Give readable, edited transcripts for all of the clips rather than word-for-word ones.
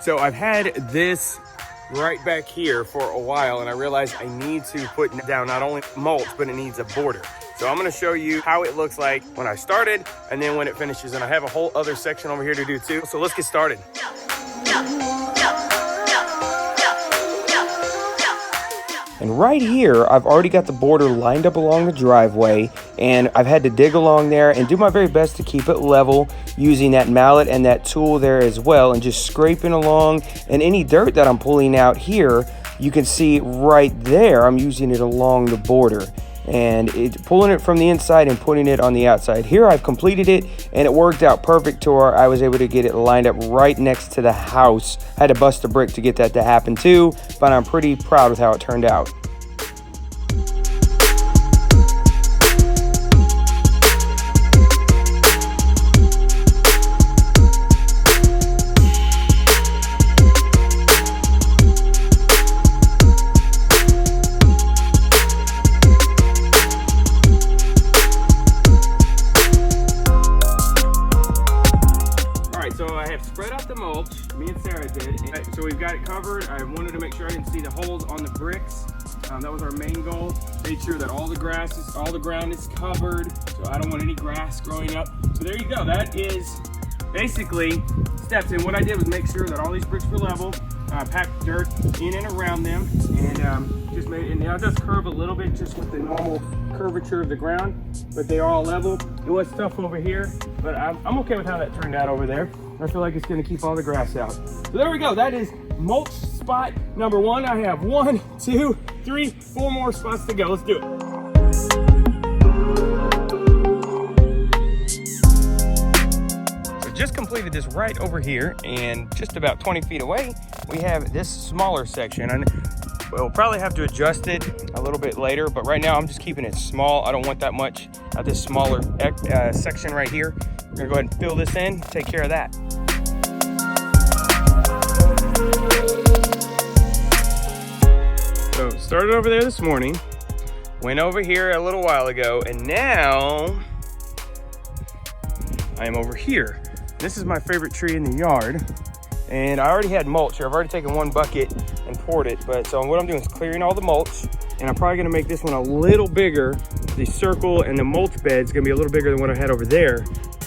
So I've had this right back here for a while, and I realized I need to put down not only mulch, but it needs a border. So I'm gonna show you how it looks like when I started and then when it finishes. And I have a whole other section over here to do too. So let's get started. And right here, I've already got the border lined up along the driveway, and I've had to dig along there and do my very best to keep it level using that mallet and that tool there as well, and just scraping along. And any dirt that I'm pulling out here, you can see right there, I'm using it along the border. And pulling it from the inside and putting it on the outside. Here I've completed it, and it worked out perfect to where I was able to get it lined up right next to the house. Had to bust a brick to get that to happen too, but I'm pretty proud with how it turned out. Spread out the mulch, me and Sarah did. So we've got it covered. I wanted to make sure I didn't see the holes on the bricks. That was our main goal. Made sure that all the ground is covered. So I don't want any grass growing up. So there you go. That is basically steps. And what I did was make sure that all these bricks were level. Packed dirt in and around them, and just made it. And now it does curve a little bit just with the normal curvature of the ground, but they are all level. It was tough over here, but I'm okay with how that turned out over there. I feel like it's going to keep all the grass out. So there we go. That is mulch spot number 1. I have 1, 2, 3, 4 more spots to go. Let's do it. Just completed this right over here, and just about 20 feet away we have this smaller section, and we'll probably have to adjust it a little bit later, but right now I'm just keeping it small. I don't want that much of this smaller section right here. We're gonna go ahead and fill this in, take care of that. So started over there this morning, went over here a little while ago, and now I am over here. This is my favorite tree in the yard, and I already had mulch here. I've already taken 1 bucket and poured it, but so what I'm doing is clearing all the mulch, and I'm probably gonna make this one a little bigger. The circle and the mulch bed is gonna be a little bigger than what I had over there,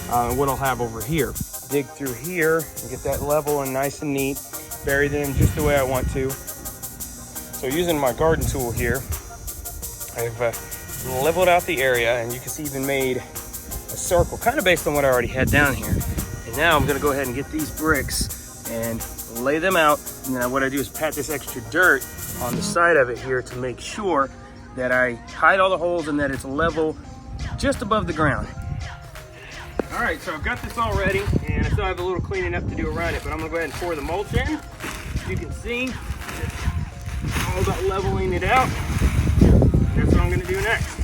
what I'll have over here. Dig through here and get that level and nice and neat, bury them just the way I want to. So using my garden tool here, I've leveled out the area, and you can see even made a circle, kind of based on what I already had down here. And now I'm gonna go ahead and get these bricks and lay them out. And then what I do is pat this extra dirt on the side of it here to make sure that I hide all the holes and that it's level just above the ground. All right, so I've got this all ready, and I still have a little cleaning up to do around it, but I'm gonna go ahead and pour the mulch in. You can see, it's all about leveling it out. That's what I'm gonna do next.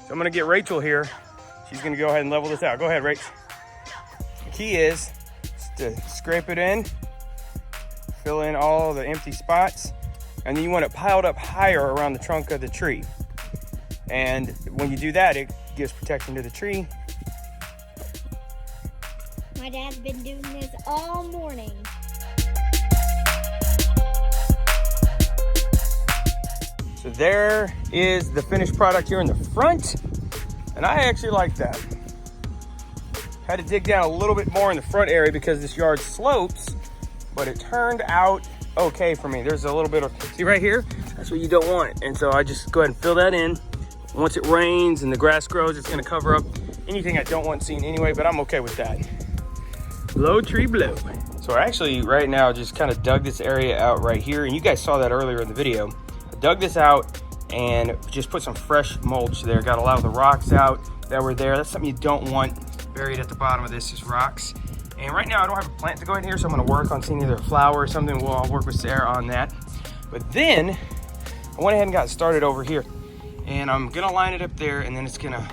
So I'm gonna get Rachel here. She's gonna go ahead and level this out. Go ahead, Rach. The key is to scrape it in, fill in all the empty spots, and then you want it piled up higher around the trunk of the tree. And when you do that, it gives protection to the tree. My dad's been doing this all morning. So there is the finished product here in the front. And I actually like that. Had to dig down a little bit more in the front area because this yard slopes, but it turned out okay for me. There's a little bit of, see right here? That's what you don't want. And so I just go ahead and fill that in. Once it rains and the grass grows, it's gonna cover up anything I don't want seen anyway, but I'm okay with that. Blow tree blow. So I actually right now just kind of dug this area out right here, and you guys saw that earlier in the video. I dug this out and just put some fresh mulch there. Got a lot of the rocks out that were there. That's something you don't want buried at the bottom of this is rocks. And right now I don't have a plant to go in here, so I'm gonna work on seeing either a flower or something. Well, I'll work with Sarah on that. But then I went ahead and got started over here, and I'm gonna line it up there, and then it's gonna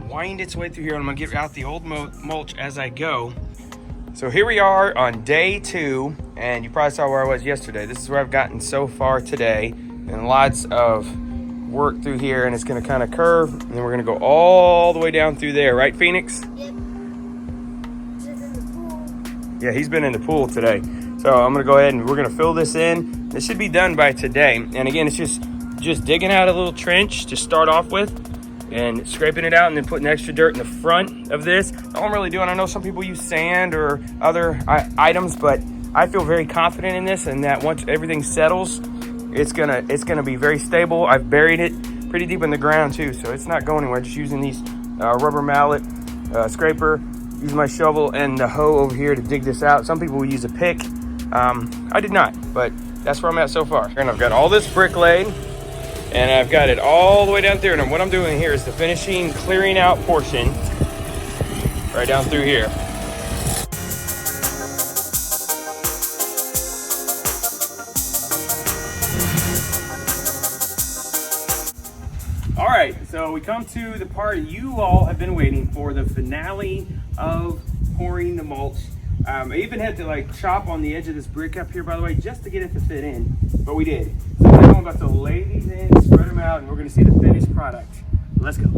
wind its way through here. I'm gonna get out the old mulch as I go. So here we are on day 2, and you probably saw where I was yesterday. This is where I've gotten so far today, and lots of work through here, and it's gonna kind of curve, and then we're gonna go all the way down through there, right, Phoenix? Yep. This is the pool. Yeah, he's been in the pool today. So I'm gonna go ahead and we're gonna fill this in. This should be done by today. And again, it's just digging out a little trench to start off with and scraping it out and then putting extra dirt in the front of this. All I'm really doing, I know some people use sand or other items, but I feel very confident in this and that once everything settles, it's gonna be very stable. I've buried it pretty deep in the ground too, so it's not going anywhere. Just using these rubber mallet scraper, use my shovel and the hoe over here to dig this out. Some people will use a pick. I did not, but that's where I'm at so far. And I've got all this brick laid and I've got it all the way down through. And what I'm doing here is the finishing clearing out portion right down through here. All right, so we come to the part you all have been waiting for, the finale of pouring the mulch. I even had to like chop on the edge of this brick up here, by the way, just to get it to fit in, but we did. So now I'm about to lay these in, spread them out, and we're gonna see the finished product. Let's go.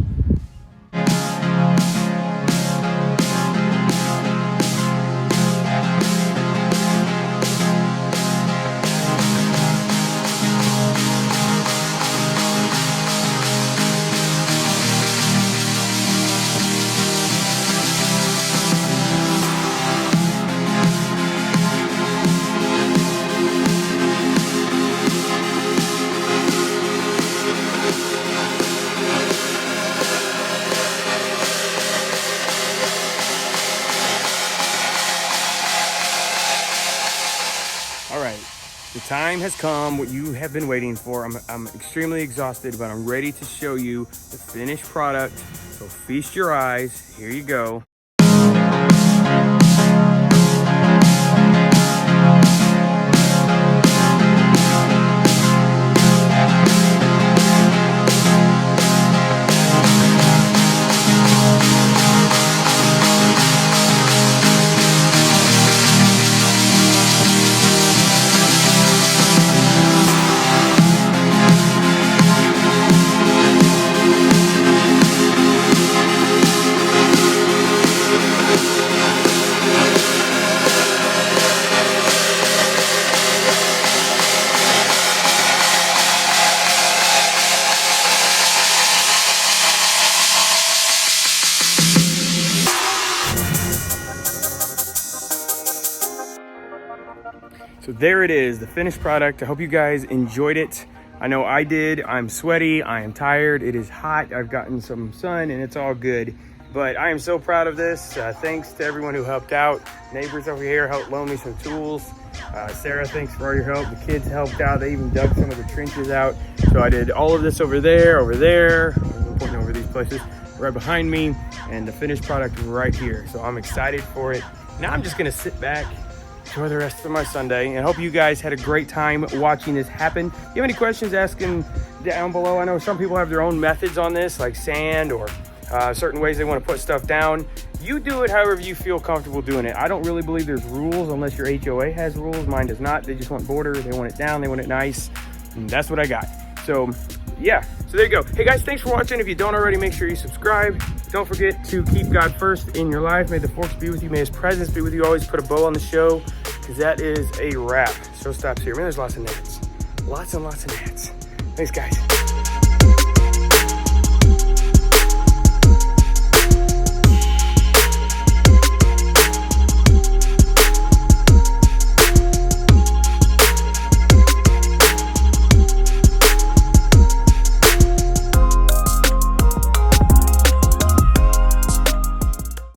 All right, the time has come, what you have been waiting for. I'm extremely exhausted, but I'm ready to show you the finished product. So feast your eyes, here you go. So there it is, the finished product. I hope you guys enjoyed it. I know I did. I'm sweaty, I am tired, it is hot, I've gotten some sun and it's all good. But I am so proud of this. Thanks to everyone who helped out. Neighbors over here helped loan me some tools. Sarah, thanks for all your help. The kids helped out. They even dug some of the trenches out. So I did all of this over there. I'm pointing over these places right behind me, and the finished product right here. So I'm excited for it. Now I'm just gonna sit back, enjoy the rest of my Sunday, and hope you guys had a great time watching this happen. If you have any questions, ask them down below. I know some people have their own methods on this, like sand or certain ways they want to put stuff down. You do it however you feel comfortable doing it. I don't really believe there's rules unless your HOA has rules. Mine does not. They just want border, they want it down, they want it nice, and that's what I got. So yeah, so there you go. Hey guys, thanks for watching. If you don't already, make sure you subscribe. Don't forget to keep God first in your life. May the force be with you. May his presence be with you. Always put a bow on the show, because that is a wrap. Show stops here. Man, there's lots of gnats. Lots and lots of gnats. Thanks guys.